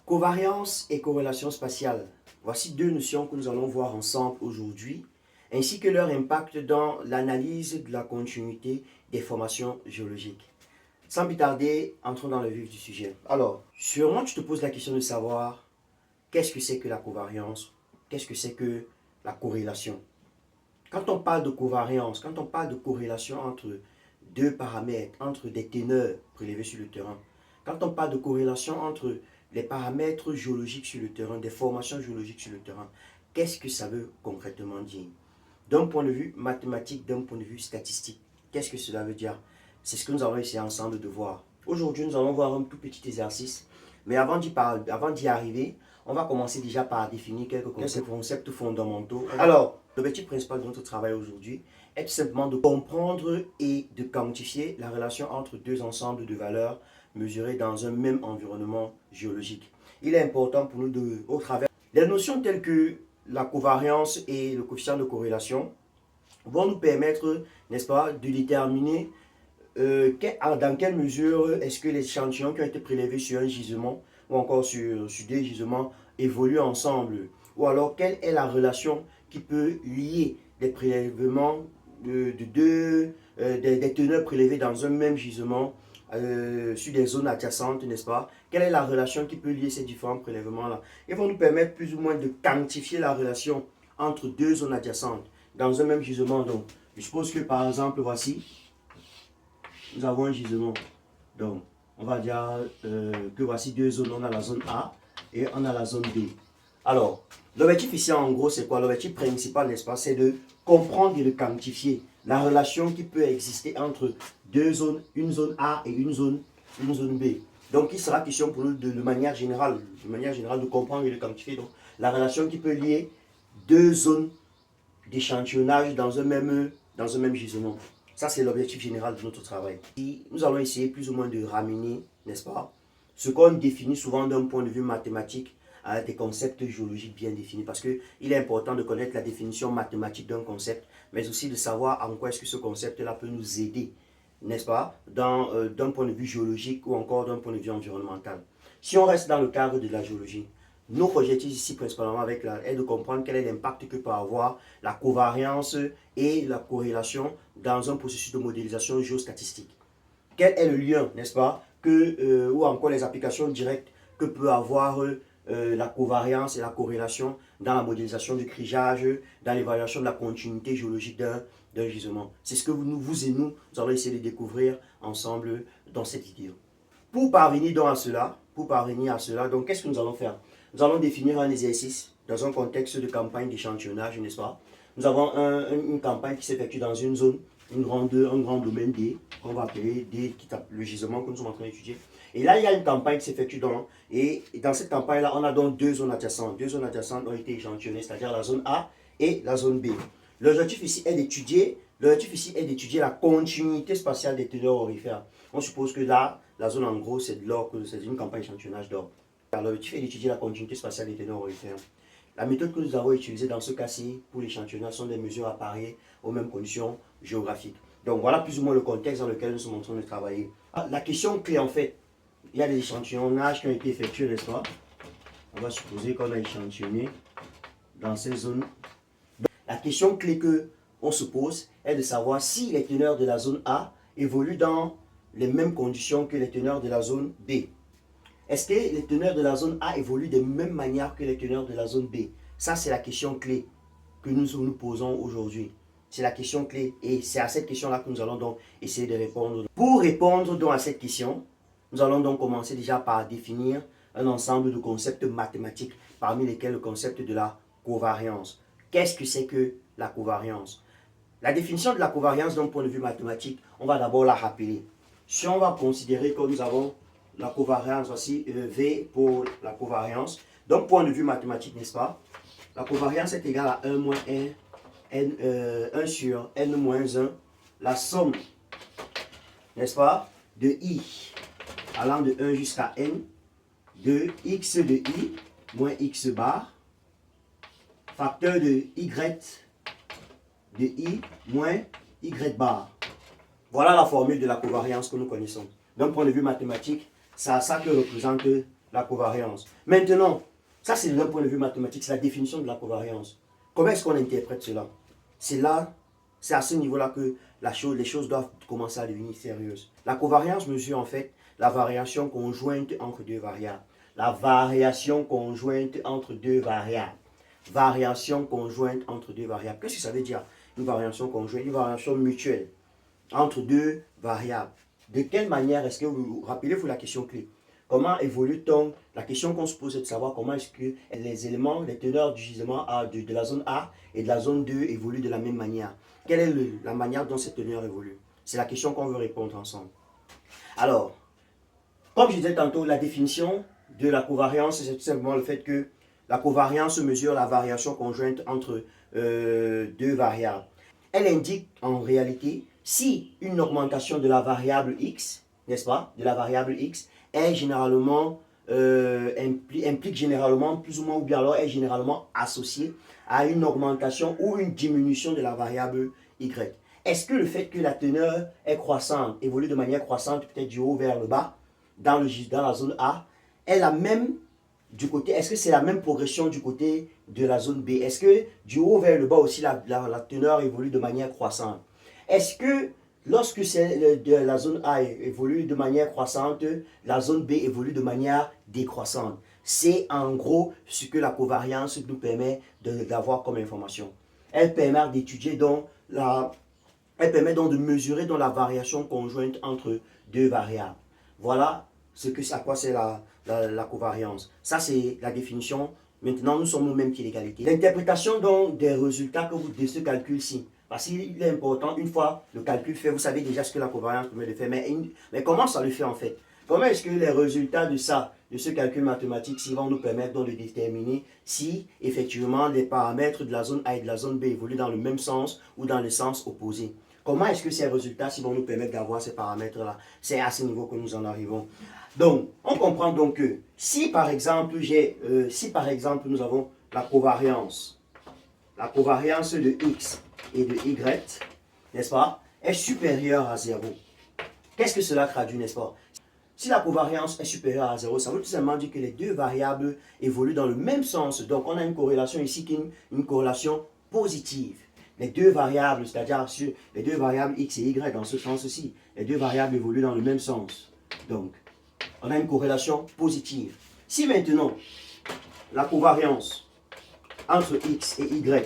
Covariance et corrélation spatiale. Voici deux notions que nous allons voir ensemble aujourd'hui, ainsi que leur impact dans l'analyse de la continuité des formations géologiques. Sans plus tarder, entrons dans le vif du sujet. Alors, sûrement tu te poses la question de savoir qu'est-ce que c'est que la covariance, qu'est-ce que c'est que la corrélation. Quand on parle de covariance, quand on parle de corrélation entre deux paramètres, entre des teneurs prélevées sur le terrain, quand on parle de corrélation entre les paramètres géologiques sur le terrain, des formations géologiques sur le terrain, qu'est-ce que ça veut concrètement dire? D'un point de vue mathématique, d'un point de vue statistique, qu'est-ce que cela veut dire? C'est ce que nous allons essayer ensemble de voir. Aujourd'hui, nous allons voir un tout petit exercice, mais avant d'y arriver, on va commencer déjà par définir quelques concepts fondamentaux. Alors, l'objectif principal de notre travail aujourd'hui est tout simplement de comprendre et de quantifier la relation entre deux ensembles de valeurs mesurées dans un même environnement géologique. Il est important pour nous au travers des notions telles que la covariance et le coefficient de corrélation vont nous permettre, n'est-ce pas, de déterminer dans quelle mesure est-ce que les échantillons qui ont été prélevés sur un gisement ou encore sur des gisements évoluent ensemble, ou alors quelle est la relation qui peut lier des prélèvements des teneurs prélevées dans un même gisement sur des zones adjacentes, n'est-ce pas? Quelle est la relation qui peut lier ces différents prélèvements-là? Ils vont nous permettre plus ou moins de quantifier la relation entre deux zones adjacentes dans un même gisement. Donc, je suppose que par exemple, voici, nous avons un gisement. Donc, on va dire que voici deux zones. On a la zone A et on a la zone B. Alors, l'objectif ici, en gros, c'est quoi? L'objectif principal, n'est-ce pas? C'est de comprendre et de quantifier la relation qui peut exister entre deux zones, une zone A et une zone B. Donc, il sera question pour nous de manière générale de comprendre et de quantifier donc, la relation qui peut lier deux zones d'échantillonnage dans un même gisement. Ça, c'est l'objectif général de notre travail. Et nous allons essayer plus ou moins de ramener, n'est-ce pas, ce qu'on définit souvent d'un point de vue mathématique à des concepts géologiques bien définis. Parce qu'il est important de connaître la définition mathématique d'un concept, mais aussi de savoir en quoi est-ce que ce concept-là peut nous aider, n'est-ce pas, d'un point de vue géologique ou encore d'un point de vue environnemental. Si on reste dans le cadre de la géologie, notre objectif ici principalement est de comprendre quel est l'impact que peut avoir la covariance et la corrélation dans un processus de modélisation géostatistique. Quel est le lien, n'est-ce pas, ou encore les applications directes que peut avoir la covariance et la corrélation dans la modélisation du crigeage, dans l'évaluation de la continuité géologique d'un gisement. C'est ce que vous et nous allons essayer de découvrir ensemble dans cette vidéo. Pour parvenir donc à cela, donc qu'est-ce que nous allons faire? Nous allons définir un exercice dans un contexte de campagne d'échantillonnage, n'est-ce pas? Nous avons une campagne qui s'effectue dans une zone, un grand domaine D, qu'on va appeler D, qui est le gisement que nous sommes en train d'étudier. Et là, il y a une campagne qui s'effectue et dans cette campagne-là, on a donc deux zones adjacentes. Deux zones adjacentes ont été échantillonnées, c'est-à-dire la zone A et la zone B. L'objectif ici est d'étudier la continuité spatiale des teneurs aurifères. On suppose que là, la zone en gros, c'est de l'or, c'est une campagne d'échantillonnage d'or. L'objectif est d'étudier la continuité spatiale des teneurs aurifères. La méthode que nous avons utilisée dans ce cas-ci pour l'échantillonnage sont des mesures appareillées aux mêmes conditions géographiques. Donc voilà plus ou moins le contexte dans lequel nous sommes en train de travailler. La question clé en fait, il y a des échantillonnages qui ont été effectués, n'est-ce pas? On va supposer qu'on a échantillonné dans ces zones. La question clé que on se pose est de savoir si les teneurs de la zone A évoluent dans les mêmes conditions que les teneurs de la zone B. Est-ce que les teneurs de la zone A évoluent de même manière que les teneurs de la zone B? Ça, c'est la question clé que nous nous posons aujourd'hui. C'est la question clé et c'est à cette question-là que nous allons donc essayer de répondre. Pour répondre donc à cette question, nous allons donc commencer déjà par définir un ensemble de concepts mathématiques, parmi lesquels le concept de la covariance. Qu'est-ce que c'est que la covariance? La définition de la covariance d'un point de vue mathématique, on va d'abord la rappeler. Si on va considérer que nous avons la covariance, voici V pour la covariance. D'un point de vue mathématique, n'est-ce pas? La covariance est égale à 1 moins 1 sur n moins 1, la somme, n'est-ce pas, de I allant de 1 jusqu'à n, de x de I moins x bar, facteur de y de I moins y bar. Voilà la formule de la covariance que nous connaissons. D'un point de vue mathématique, c'est à ça que représente la covariance. Maintenant, ça c'est d'un point de vue mathématique, c'est la définition de la covariance. Comment est-ce qu'on interprète cela? C'est là, c'est à ce niveau-là que les choses doivent commencer à devenir sérieuses. La covariance mesure en fait la variation conjointe entre deux variables. La variation conjointe entre deux variables. Variation conjointe entre deux variables. Qu'est-ce que ça veut dire? Une variation conjointe, une variation mutuelle entre deux variables. De quelle manière est-ce que vous rappelez-vous la question clé? Comment évolue-t-on? La question qu'on se pose est de savoir comment est-ce que les éléments, les teneurs du gisement de la zone A et de la zone 2 évoluent de la même manière. Quelle est la manière dont cette teneur évolue? C'est la question qu'on veut répondre ensemble. Alors, comme je disais tantôt, la définition de la covariance, c'est tout simplement le fait que la covariance mesure la variation conjointe entre deux variables. Elle indique en réalité si une augmentation de la variable x, n'est-ce pas, de la variable x, est généralement, implique généralement plus ou moins, ou bien alors est généralement associée à une augmentation ou une diminution de la variable y. Est-ce que le fait que la teneur est croissante, évolue de manière croissante, peut-être du haut vers le bas, dans la zone A, est la même du côté, est-ce que c'est la même progression du côté de la zone B? Est-ce que du haut vers le bas aussi la teneur évolue de manière croissante? Est-ce que lorsque la zone A évolue de manière croissante, la zone B évolue de manière décroissante? C'est en gros ce que la covariance nous permet d'avoir comme information. Elle permet d'étudier donc elle permet donc de mesurer donc la variation conjointe entre deux variables. Voilà à quoi c'est la covariance. Ça, c'est la définition. Maintenant, nous sommes au même pied d'égalité. L'interprétation donc des résultats de ce calcul-ci. Parce qu'il est important, une fois le calcul fait, vous savez déjà ce que la covariance permet de faire. Mais comment ça le fait en fait? Comment est-ce que les résultats de ce calcul mathématique, vont nous permettre donc de déterminer si effectivement les paramètres de la zone A et de la zone B évoluent dans le même sens ou dans le sens opposé? Comment est-ce que ces résultats vont nous permettre d'avoir ces paramètres-là? C'est à ce niveau que nous en arrivons. Donc, on comprend donc que si par exemple, nous avons la covariance de x et de y, n'est-ce pas, est supérieure à 0. Qu'est-ce que cela traduit, n'est-ce pas? Si la covariance est supérieure à 0, ça veut tout simplement dire que les deux variables évoluent dans le même sens. Donc, on a une corrélation ici qui est une corrélation positive. Les deux variables, c'est-à-dire les deux variables x et y, dans ce sens-ci, les deux variables évoluent dans le même sens. Donc, on a une corrélation positive. Si maintenant, la covariance entre x et y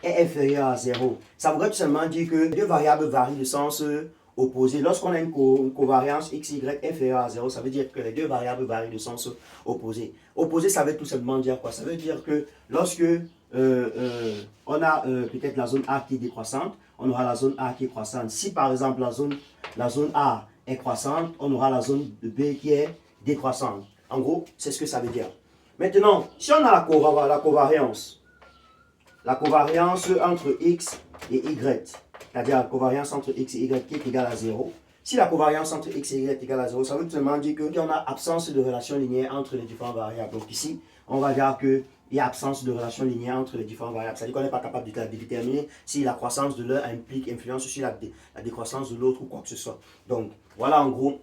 est inférieure à 0, ça voudrait tout simplement dire que les deux variables varient de sens opposé. Lorsqu'on a une covariance x, y inférieure à 0, ça veut dire que les deux variables varient de sens opposé. Opposé, ça veut tout simplement dire quoi? Ça veut dire que lorsque on a peut-être la zone A qui est décroissante, on aura la zone A qui est croissante. Si par exemple la zone A est croissante, on aura la zone B qui est décroissante. En gros, c'est ce que ça veut dire. Maintenant, si on a la covariance entre x et y, c'est-à-dire la covariance entre x et y qui est égale à 0. Si la covariance entre x et y est égale à 0, ça veut tout simplement dire qu'il y a absence de relation linéaire entre les différentes variables. Donc ici, on va dire qu'il y a absence de relation linéaire entre les différentes variables. C'est-à-dire qu'on n'est pas capable de déterminer si la croissance de l'un influence sur la décroissance de l'autre ou quoi que ce soit. Donc voilà en gros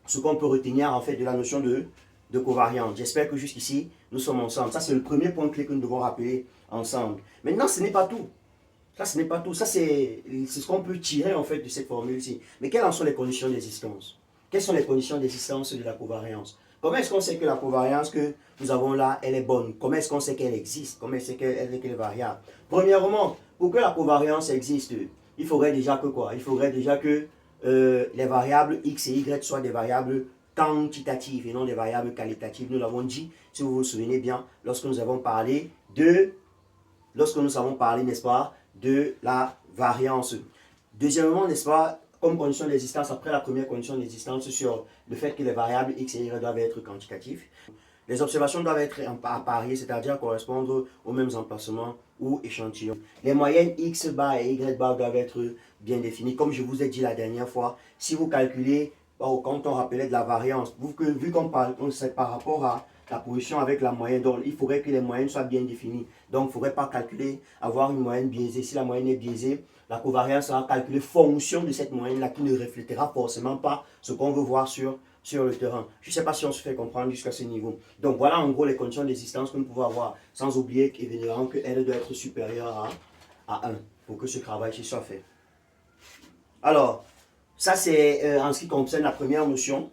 ce qu'on peut retenir en fait de la notion de covariance. J'espère que jusqu'ici, nous sommes ensemble. Ça, c'est le premier point clé que nous devons rappeler ensemble. Maintenant, ce n'est pas tout. Ça, ce n'est pas tout. Ça, c'est ce qu'on peut tirer en fait de cette formule-ci. Mais quelles en sont les conditions d'existence? Quelles sont les conditions d'existence de la covariance? Comment est-ce qu'on sait que la covariance que nous avons là, elle est bonne? Comment est-ce qu'on sait qu'elle existe? Comment est-ce qu'elle est variable? Premièrement, pour que la covariance existe, il faudrait déjà que quoi? Il faudrait déjà que les variables x et y soient des variables quantitatives et non des variables qualitatives. Nous l'avons dit, si vous vous souvenez bien, lorsque nous avons parlé, n'est-ce pas, de la variance. Deuxièmement, n'est-ce pas, comme condition d'existence, après la première condition d'existence sur le fait que les variables x et y doivent être quantitatifs, les observations doivent être appariées, c'est-à-dire correspondre aux mêmes emplacements ou échantillons. Les moyennes x bar et y bar doivent être bien définies. Comme je vous ai dit la dernière fois, si vous calculez, quand on rappelait de la variance, vu qu'on sait par rapport à la position avec la moyenne, donc il faudrait que les moyennes soient bien définies. Donc il ne faudrait pas calculer, avoir une moyenne biaisée. Si la moyenne est biaisée, la covariance sera calculée fonction de cette moyenne-là qui ne reflétera forcément pas ce qu'on veut voir sur sur le terrain. Je ne sais pas si on se fait comprendre jusqu'à ce niveau. Donc voilà en gros les conditions d'existence que nous pouvons avoir, sans oublier évidemment que L doit être supérieur à 1 pour que ce travail soit fait. Alors, ça c'est en ce qui concerne la première notion,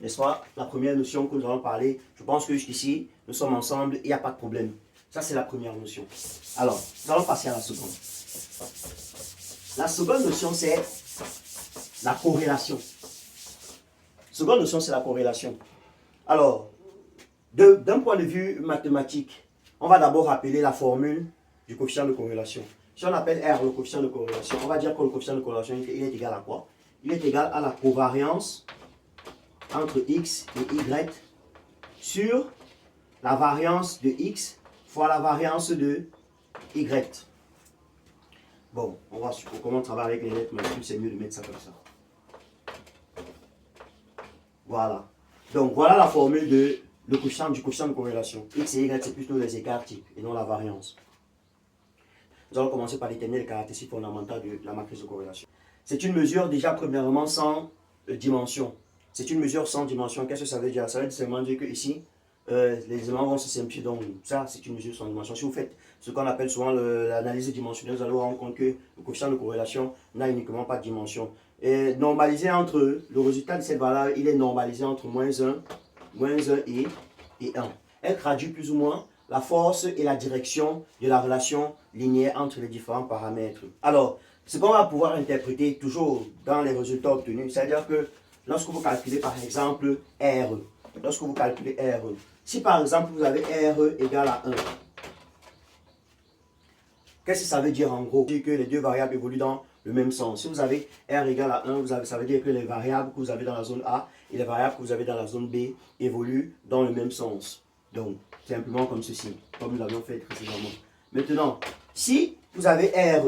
n'est-ce pas? La première notion que nous allons parler. Je pense que jusqu'ici, nous sommes ensemble, il n'y a pas de problème. Ça c'est la première notion. Alors, nous allons passer à la seconde. La seconde notion c'est la corrélation. Seconde notion c'est la corrélation. Alors, d'un point de vue mathématique, on va d'abord rappeler la formule du coefficient de corrélation. Si on appelle R le coefficient de corrélation, on va dire que le coefficient de corrélation il est égal à quoi? Il est égal à la covariance entre X et Y sur la variance de X fois la variance de Y. Bon, on va supposer comment on travaille avec les lettres majuscules, c'est mieux de mettre ça comme ça. Voilà. Donc voilà la formule du coefficient de corrélation. X et Y, c'est plutôt les écarts types et non la variance. Nous allons commencer par déterminer les caractéristiques fondamentales de la matrice de corrélation. C'est une mesure déjà premièrement sans dimension. C'est une mesure sans dimension. Qu'est-ce que ça veut dire? Ça veut simplement dire que ici, les éléments vont se simplifier. Donc ça, c'est une mesure sans dimension. Si vous faites ce qu'on appelle souvent l'analyse dimensionnelle, vous allez vous rendre compte que le coefficient de corrélation n'a uniquement pas de dimension. Et normalisé entre eux, le résultat de cette valeur, il est normalisé entre moins 1 et 1. Elle traduit plus ou moins la force et la direction de la relation linéaire entre les différents paramètres. Alors, ce qu'on va pouvoir interpréter toujours dans les résultats obtenus, c'est-à-dire que lorsque vous calculez par exemple R, lorsque vous calculez R, si par exemple vous avez R égale à 1, qu'est-ce que ça veut dire en gros? Ça veut dire que les deux variables évoluent dans le même sens. Si vous avez R égale à 1, ça veut dire que les variables que vous avez dans la zone A et les variables que vous avez dans la zone B évoluent dans le même sens. Donc, simplement comme ceci, comme nous l'avions fait précédemment. Maintenant, si vous avez R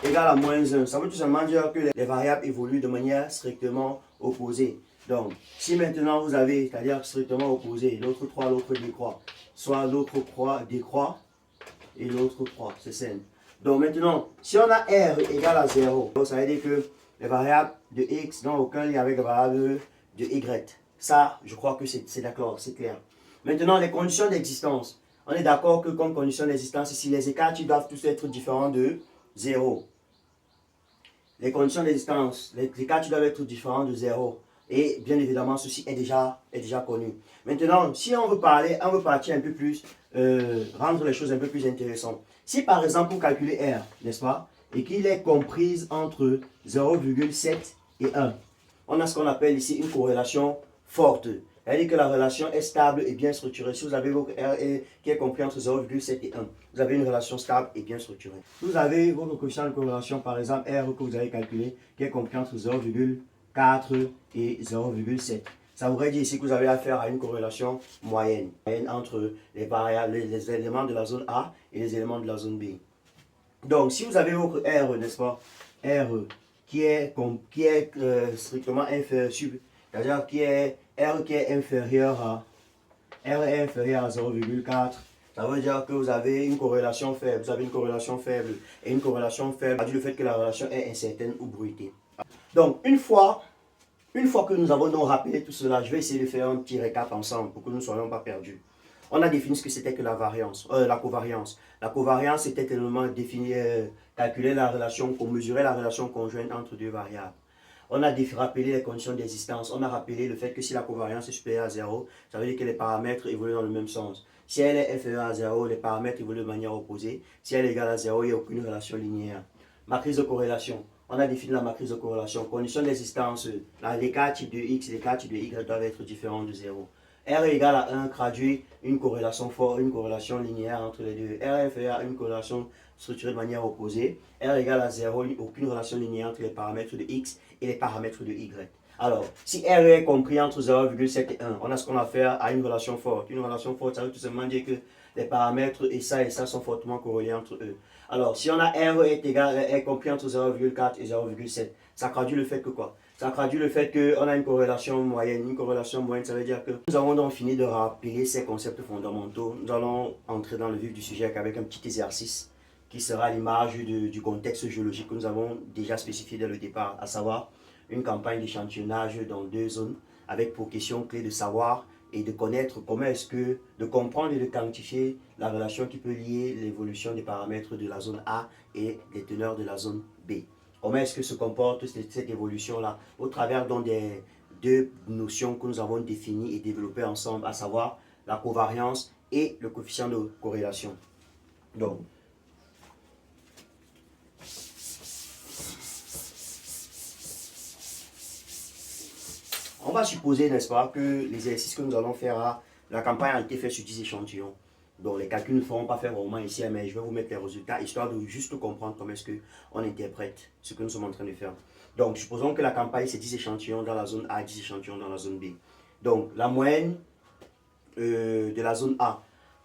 égale à moins 1, ça veut tout simplement dire que les variables évoluent de manière strictement opposée. Donc, si maintenant vous avez, c'est-à-dire strictement opposé, l'autre croît, l'autre décroît, soit l'autre décroît et l'autre croît, c'est simple. Donc maintenant, si on a R égale à 0, ça veut dire que les variables de X n'ont aucun lien avec les variables de Y. Ça, je crois que c'est d'accord, c'est clair. Maintenant, les conditions d'existence. On est d'accord que comme condition d'existence, ici, les écarts doivent tous être différents de 0. Les conditions d'existence, les écarts doivent être différents de 0. Et bien évidemment, ceci est déjà connu. Maintenant, si on veut partir un peu plus, rendre les choses un peu plus intéressantes. Si par exemple, vous calculez R, n'est-ce pas, et qu'il est comprise entre 0,7 et 1, on a ce qu'on appelle ici une corrélation forte. C'est-à-dire que la relation est stable et bien structurée. Si vous avez votre R qui est compris entre 0,7 et 1, vous avez une relation stable et bien structurée. Si vous avez votre coefficient de corrélation, par exemple R que vous avez calculé, qui est compris entre 0,4 et 0,7. Ça voudrait dire ici que vous avez affaire à une corrélation moyenne entre les variables, les éléments de la zone A et les éléments de la zone B. Donc, si vous avez votre R, n'est-ce pas, R qui est strictement inférieur, c'est-à-dire R qui est inférieur à 0,4, ça veut dire que vous avez une corrélation faible. Vous avez une corrélation faible. Et une corrélation faible a dit le fait que la relation est incertaine ou bruitée. Donc, une fois que nous avons donc rappelé tout cela, je vais essayer de faire un petit récap ensemble pour que nous ne soyons pas perdus. On a défini ce que c'était que la covariance. La covariance était tellement définie, calculer la relation, mesurer la relation conjointe entre deux variables. On a rappelé les conditions d'existence. On a rappelé le fait que si la covariance est supérieure à 0, ça veut dire que les paramètres évoluent dans le même sens. Si elle est inférieure à 0, les paramètres évoluent de manière opposée. Si elle est égale à 0, il n'y a aucune relation linéaire. Matrice de corrélation. On a défini la matrice de corrélation. Conditions d'existence. Les cas types de X et les cas types de Y doivent être différents de 0. R égale à 1 traduit une corrélation forte, une corrélation linéaire entre les deux. R inférieur à une corrélation structurée de manière opposée. R égale à 0, aucune relation linéaire entre les paramètres de X et les paramètres de Y. Alors, si R est compris entre 0,7 et 1, on a ce qu'on a affaire à une relation forte. Une relation forte, ça veut tout simplement dire que les paramètres et ça sont fortement corrélés entre eux. Alors, si on a R est compris entre 0,4 et 0,7, ça traduit le fait que quoi? Ça traduit le fait qu'on a une corrélation moyenne. Une corrélation moyenne, ça veut dire que nous avons donc fini de rappeler ces concepts fondamentaux. Nous allons entrer dans le vif du sujet avec un petit exercice qui sera à l'image du contexte géologique que nous avons déjà spécifié dès le départ, à savoir une campagne d'échantillonnage dans 2 zones avec pour question clé de savoir et de connaître comment est-ce que, de comprendre et de quantifier la relation qui peut lier l'évolution des paramètres de la zone A et des teneurs de la zone B. Comment est-ce que se comporte cette évolution-là au travers des 2 notions que nous avons définies et développées ensemble, à savoir la covariance et le coefficient de corrélation. Donc, on va supposer, n'est-ce pas, que les exercices que nous allons faire, la campagne a été faite sur 10 échantillons. Donc les calculs ne feront pas faire vraiment ici, mais je vais vous mettre les résultats, histoire de juste comprendre comment est-ce qu'on interprète ce que nous sommes en train de faire. Donc supposons que la campagne c'est 10 échantillons dans la zone A, 10 échantillons dans la zone B. Donc la moyenne de la zone A,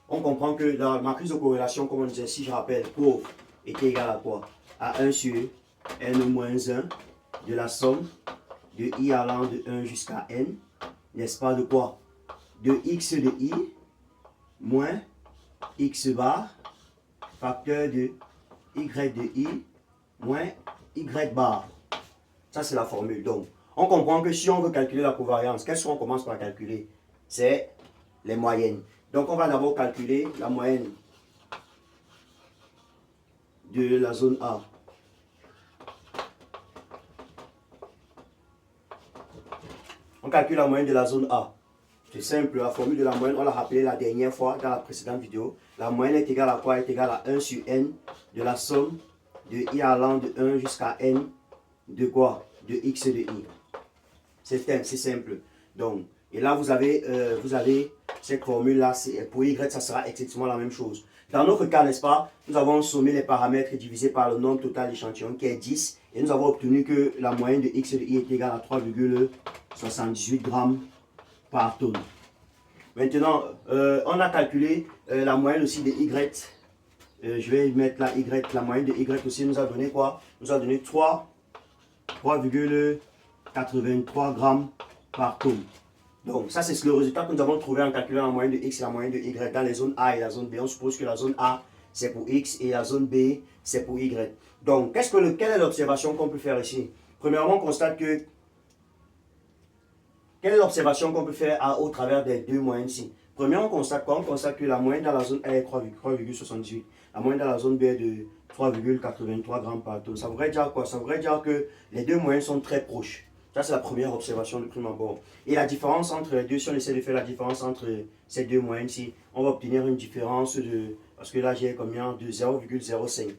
on comprend que la matrice de corrélation, comme on disait, si je rappelle, pauvre était égale à quoi? À 1 sur n-1 de la somme de i allant de 1 jusqu'à n, n'est-ce pas, de quoi? De x de i moins x bar, facteur de y de i moins y bar. Ça, c'est la formule. Donc, on comprend que si on veut calculer la covariance, qu'est-ce qu'on commence par calculer? C'est les moyennes. Donc, on va d'abord calculer la moyenne de la zone A. On calcule la moyenne de la zone A. C'est simple, la formule de la moyenne, on l'a rappelé la dernière fois dans la précédente vidéo. La moyenne est égale à quoi? Elle est égale à 1 sur n de la somme de i allant de 1 jusqu'à n de quoi? De x de i. C'est simple. Donc, et là, vous avez cette formule-là. Pour y, ça sera exactement la même chose. Dans notre cas, n'est-ce pas, nous avons sommé les paramètres divisés par le nombre total d'échantillons qui est 10. Et nous avons obtenu que la moyenne de x de i est égale à 3,78 grammes par tonne. Maintenant, on a calculé la moyenne aussi de y. Je vais mettre la y. La moyenne de y aussi nous a donné quoi? Nous a donné 3,83 grammes par tonne. Donc, ça, c'est le résultat que nous avons trouvé en calculant la moyenne de x et la moyenne de y dans les zones A et la zone B. On suppose que la zone A, c'est pour x et la zone B, c'est pour y. Donc, quelle est l'observation qu'on peut faire ici? Premièrement, on constate que quelle est l'observation qu'on peut faire au travers des 2 moyennes ici? Premièrement, on constate quoi? On constate que la moyenne dans la zone A est 3,78. La moyenne dans la zone B est de 3,83 grammes par tonne. Ça voudrait dire quoi? Ça voudrait dire que les 2 moyennes sont très proches. Ça, c'est la première observation de prime abord. Et la différence entre les deux, si on essaie de faire la différence entre ces 2 moyennes ici, on va obtenir une différence de, parce que là j'ai combien? De 0,05.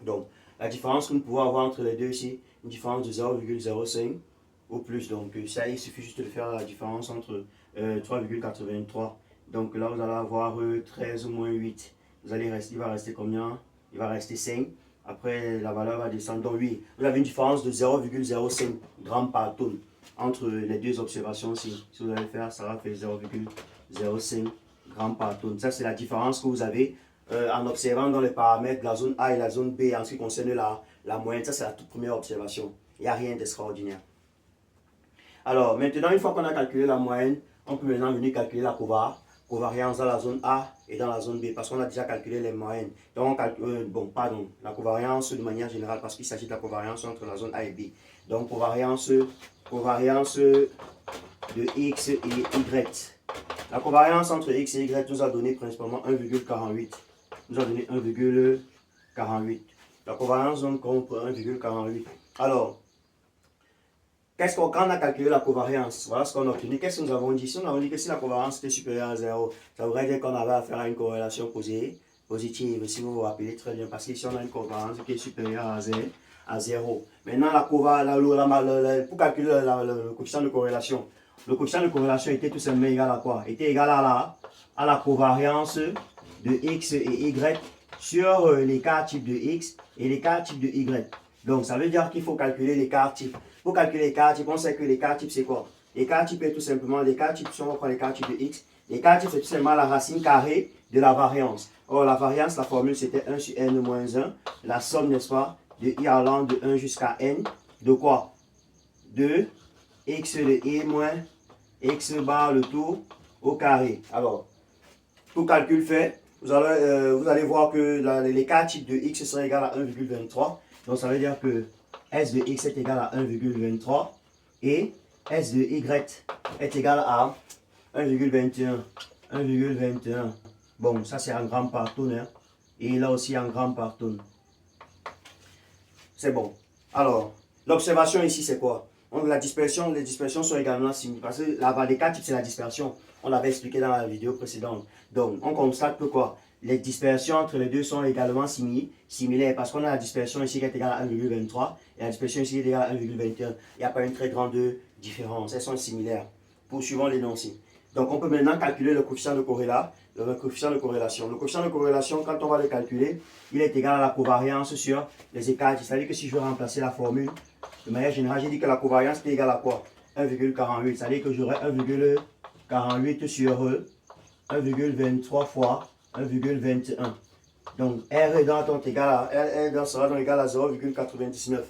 Donc, la différence que nous pouvons avoir entre les deux ici, une différence de 0,05 au plus. Donc, ça, il suffit juste de faire la différence entre 3,83. Donc là, vous allez avoir 13 moins 8. Il va rester combien? Il va rester 5. Après, la valeur va descendre. Donc oui, vous avez une différence de 0,05 grammes par tonne entre les 2 observations ici. Si vous allez faire, ça va faire 0,05 grammes par tonne. Ça, c'est la différence que vous avez en observant dans les paramètres de la zone A et la zone B en ce qui concerne la moyenne. Ça, c'est la toute première observation. Il n'y a rien d'extraordinaire. Alors, maintenant, une fois qu'on a calculé la moyenne, on peut maintenant venir calculer la covariance dans la zone A et dans la zone B, parce qu'on a déjà calculé les moyennes. Donc, on calcule, la covariance de manière générale, parce qu'il s'agit de la covariance entre la zone A et B. Donc, covariance de X et Y. La covariance entre X et Y nous a donné principalement 1,48. Nous a donné 1,48. La covariance donc compte 1,48. Alors, quand on a calculé la covariance, voilà ce qu'on a obtenu. Qu'est-ce que nous avons dit? Si nous avons dit que si la covariance était supérieure à 0, ça voudrait dire qu'on avait affaire à une corrélation positive, si vous vous rappelez très bien, parce qu'ici on a une covariance qui est supérieure à 0. Maintenant, pour calculer le coefficient de corrélation, le coefficient de corrélation était tout simplement égal à quoi? Était égal à la covariance de x et y sur l'écart type de x et l'écart type de y. Donc, ça veut dire qu'il faut calculer l'écart type. Pour calculer l'écart type, on sait que l'écart type, c'est quoi? L'écart type est tout simplement l'écart type, si on prend l'écart type de x, l'écart type, c'est tout simplement la racine carrée de la variance. Or, la variance, la formule, c'était 1 sur n moins 1. La somme, n'est-ce pas, de i allant de 1 jusqu'à n, de quoi? De x de i moins x bar le tout au carré. Alors, tout calcul fait, vous allez voir que l'écart type de x sera égal à 1,23. Donc, ça veut dire que S de X est égal à 1,23 et S de Y est égal à 1,21. 1,21. Bon, ça c'est en gramme par tonne. Hein. Et là aussi en gramme par tonne. C'est bon. Alors, l'observation ici c'est quoi? Donc la dispersion, les dispersions sont également similaires. Parce que la valeur 4 c'est la dispersion. On l'avait expliqué dans la vidéo précédente. Donc, on constate que quoi? Les dispersions entre les deux sont également similaires. Parce qu'on a la dispersion ici qui est égale à 1,23 et la dispersion ici qui est égale à 1,21. Il n'y a pas une très grande différence. Elles sont similaires. Poursuivons l'énoncé. Donc, on peut maintenant calculer le coefficient de corrélation. Le coefficient de corrélation, quand on va le calculer, il est égal à la covariance sur les écarts. C'est-à-dire que si je veux remplacer la formule, de manière générale, j'ai dit que la covariance est égale à quoi? 1,48. C'est-à-dire que j'aurai 1,48 sur 1,23 fois 1,21. Donc, R sera donc égal à 0,99.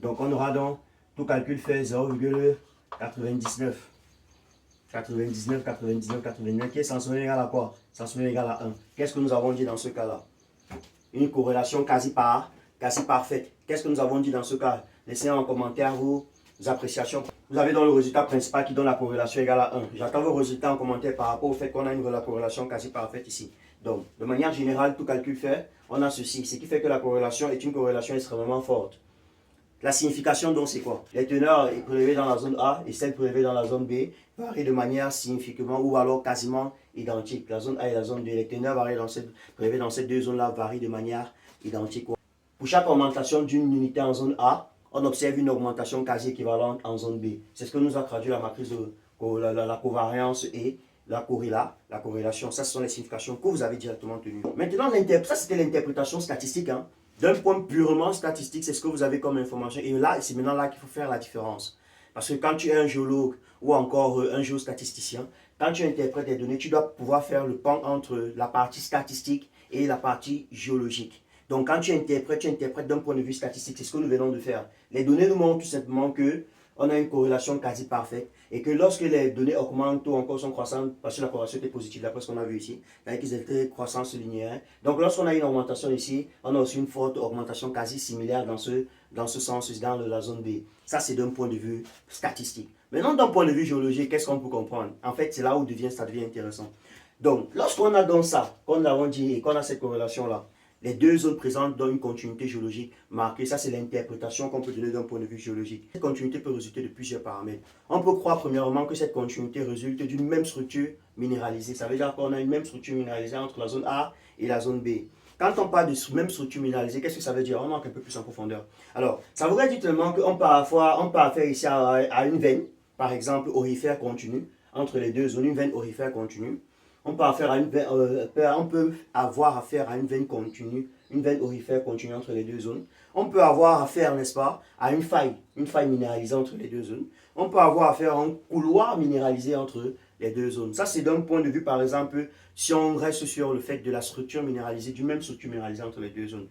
Donc, on aura donc, tout calcul fait 0,99. 99, qui est censé égal à quoi? Censé égal à 1. Qu'est-ce que nous avons dit dans ce cas-là? Une corrélation quasi parfaite. Qu'est-ce que nous avons dit dans ce cas? Laissez en commentaire vos appréciations. Vous avez donc le résultat principal qui donne la corrélation égale à 1. J'attends vos résultats en commentaire par rapport au fait qu'on a la corrélation quasi parfaite ici. Donc, de manière générale, tout calcul fait, on a ceci. Ce qui fait que la corrélation est une corrélation extrêmement forte. La signification donc c'est quoi? Les teneurs prélevées dans la zone A et celles prélevées dans la zone B varient de manière significativement ou alors quasiment identique. La zone A et la zone B, les teneurs prélevées dans ces deux zones-là varient de manière identique. Pour chaque augmentation d'une unité en zone A, on observe une augmentation quasi équivalente en zone B. C'est ce que nous a traduit la matrice de la covariance et la corrélation. Ça, ce sont les significations que vous avez directement tenues. Maintenant, ça c'était l'interprétation statistique. Hein. D'un point purement statistique, c'est ce que vous avez comme information. Et là, c'est maintenant là qu'il faut faire la différence. Parce que quand tu es un géologue ou encore un géostatisticien, quand tu interprètes les données, tu dois pouvoir faire le pont entre la partie statistique et la partie géologique. Donc quand tu interprètes d'un point de vue statistique, c'est ce que nous venons de faire. Les données nous montrent tout simplement que on a une corrélation quasi parfaite et que lorsque les données augmentent ou encore sont croissantes, parce que la corrélation était positive d'après ce qu'on a vu ici, avec qu'ils étaient croissance linéaire. Donc lorsqu'on a une augmentation ici, on a aussi une forte augmentation quasi similaire dans ce sens, dans la zone B. Ça c'est d'un point de vue statistique. Maintenant d'un point de vue géologique, qu'est-ce qu'on peut comprendre? En fait c'est là où ça devient intéressant. Donc lorsqu'on a donc ça, comme nous l'avons dit, et qu'on a cette corrélation-là, les deux zones présentes dans une continuité géologique marquée. Ça, c'est l'interprétation qu'on peut donner d'un point de vue géologique. Cette continuité peut résulter de plusieurs paramètres. On peut croire premièrement que cette continuité résulte d'une même structure minéralisée. Ça veut dire qu'on a une même structure minéralisée entre la zone A et la zone B. Quand on parle de même structure minéralisée, qu'est-ce que ça veut dire? On entre un peu plus en profondeur. Alors, ça voudrait dire tellement qu'on peut affaire ici à une veine, par exemple, aurifère continue, entre les deux zones, une veine aurifère continue. On peut avoir affaire à une veine continue, une veine aurifère continue entre les deux zones. On peut avoir affaire, n'est-ce pas, à une faille minéralisée entre les deux zones. On peut avoir affaire à un couloir minéralisé entre les deux zones. Ça, c'est d'un point de vue, par exemple, si on reste sur le fait de la structure minéralisée, du même structure minéralisée entre les deux zones.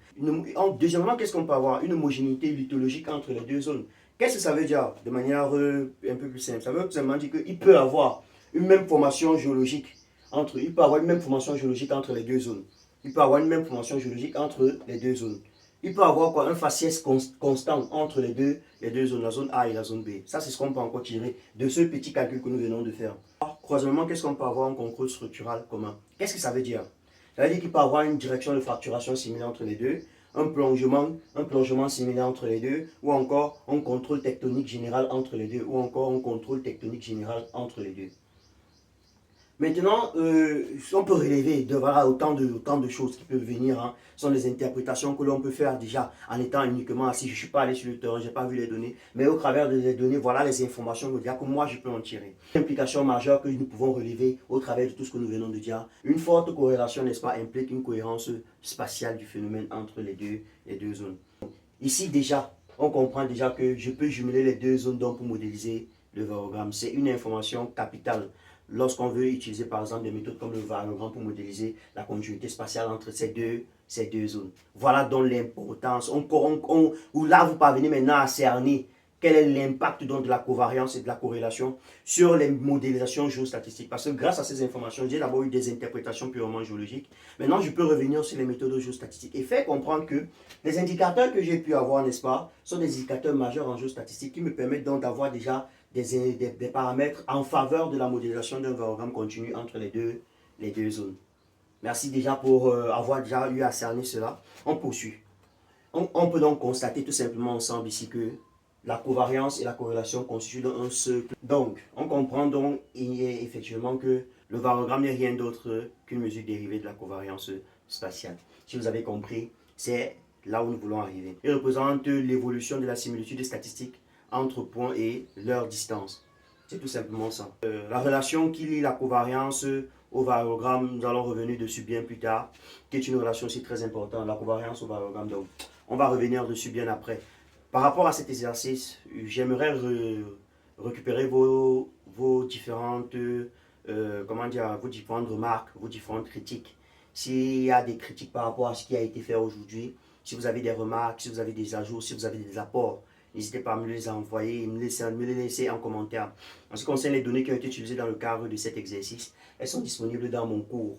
Deuxièmement, qu'est-ce qu'on peut avoir? Une homogénéité lithologique entre les deux zones. Qu'est-ce que ça veut dire de manière un peu plus simple? Ça veut tout simplement dire qu'il peut avoir une même formation géologique. Il peut avoir une même formation géologique entre les deux zones. Il peut avoir une même formation géologique entre les deux zones. Il peut avoir quoi? Un faciès constant entre les deux zones, la zone A et la zone B. Ça, c'est ce qu'on peut encore tirer de ce petit calcul que nous venons de faire. Croisement, qu'est-ce qu'on peut avoir en contrôle structural commun? Qu'est-ce que ça veut dire? Ça veut dire qu'il peut avoir une direction de fracturation similaire entre les deux, un plongement similaire entre les deux, ou encore un contrôle tectonique général entre les deux, ou encore un contrôle tectonique général entre les deux. Maintenant, on peut relever autant de choses qui peuvent venir. Hein. Ce sont des interprétations que l'on peut faire déjà en étant uniquement assis. Je ne suis pas allé sur le terrain, je n'ai pas vu les données. Mais au travers des données, voilà les informations que moi je peux en tirer. L'implication majeure que nous pouvons relever au travers de tout ce que nous venons de dire. Une forte corrélation, n'est-ce pas, implique une cohérence spatiale du phénomène entre les deux zones. Ici déjà, on comprend déjà que je peux jumeler les deux zones pour modéliser le variogramme. C'est une information capitale. Lorsqu'on veut utiliser par exemple des méthodes comme le variogramme pour modéliser la continuité spatiale entre ces deux zones. Voilà donc l'importance. Où là vous parvenez maintenant à cerner quel est l'impact donc de la covariance et de la corrélation sur les modélisations géostatistiques. Parce que grâce à ces informations, j'ai d'abord eu des interprétations purement géologiques. Maintenant, je peux revenir sur les méthodes géostatistiques et faire comprendre que les indicateurs que j'ai pu avoir, n'est-ce pas, sont des indicateurs majeurs en géostatistique qui me permettent donc d'avoir déjà des paramètres en faveur de la modélisation d'un variogramme continu entre les deux zones. Merci déjà pour avoir déjà eu à cerner cela. On poursuit. On peut donc constater tout simplement ensemble ici que la covariance et la corrélation constituent un cercle. Donc, on comprend donc effectivement que le variogramme n'est rien d'autre qu'une mesure dérivée de la covariance spatiale. Si vous avez compris, c'est là où nous voulons arriver. Il représente l'évolution de la similitude statistique entre points et leur distance. C'est tout simplement ça. La relation qui lie la covariance au variogramme, nous allons revenir dessus bien plus tard, qui est une relation aussi très importante, la covariance au variogramme. Donc, on va revenir dessus bien après. Par rapport à cet exercice, j'aimerais récupérer vos différentes, vos différentes remarques, vos différentes critiques. S'il y a des critiques par rapport à ce qui a été fait aujourd'hui, si vous avez des remarques, si vous avez des ajouts, si vous avez des apports, n'hésitez pas à me les envoyer, me les laisser en commentaire. En ce qui concerne les données qui ont été utilisées dans le cadre de cet exercice, elles sont disponibles dans mon cours.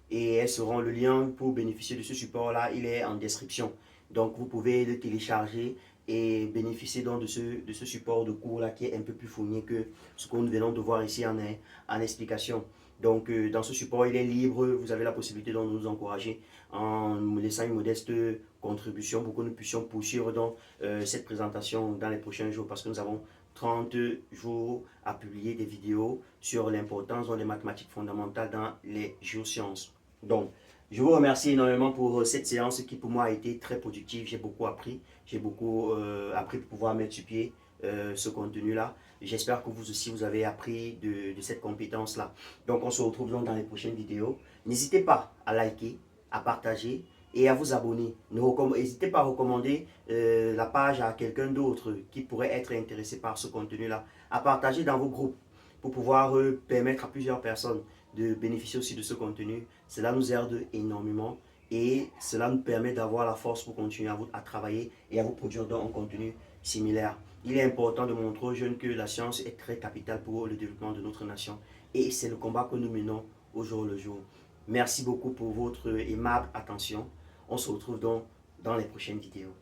Et elles seront, le lien pour bénéficier de ce support-là, il est en description. Donc vous pouvez le télécharger et bénéficier donc de ce support de cours-là qui est un peu plus fourni que ce que nous venons de voir ici en explication. Donc dans ce support, il est libre, vous avez la possibilité de nous encourager en me laissant une modeste contribution pour que nous puissions poursuivre dans cette présentation dans les prochains jours parce que nous avons 30 jours à publier des vidéos sur l'importance des mathématiques fondamentales dans les géosciences. Donc, je vous remercie énormément pour cette séance qui pour moi a été très productive. J'ai beaucoup appris. J'ai beaucoup appris pour pouvoir mettre sur pied ce contenu-là. J'espère que vous aussi, vous avez appris de cette compétence-là. Donc, on se retrouve donc dans les prochaines vidéos. N'hésitez pas à liker, à partager et à vous abonner. N'hésitez pas à recommander la page à quelqu'un d'autre qui pourrait être intéressé par ce contenu-là. À partager dans vos groupes pour pouvoir permettre à plusieurs personnes de bénéficier aussi de ce contenu. Cela nous aide énormément et cela nous permet d'avoir la force pour continuer à travailler et à vous produire un contenu similaire. Il est important de montrer aux jeunes que la science est très capitale pour le développement de notre nation et c'est le combat que nous menons au jour le jour. Merci beaucoup pour votre aimable attention. On se retrouve donc dans les prochaines vidéos.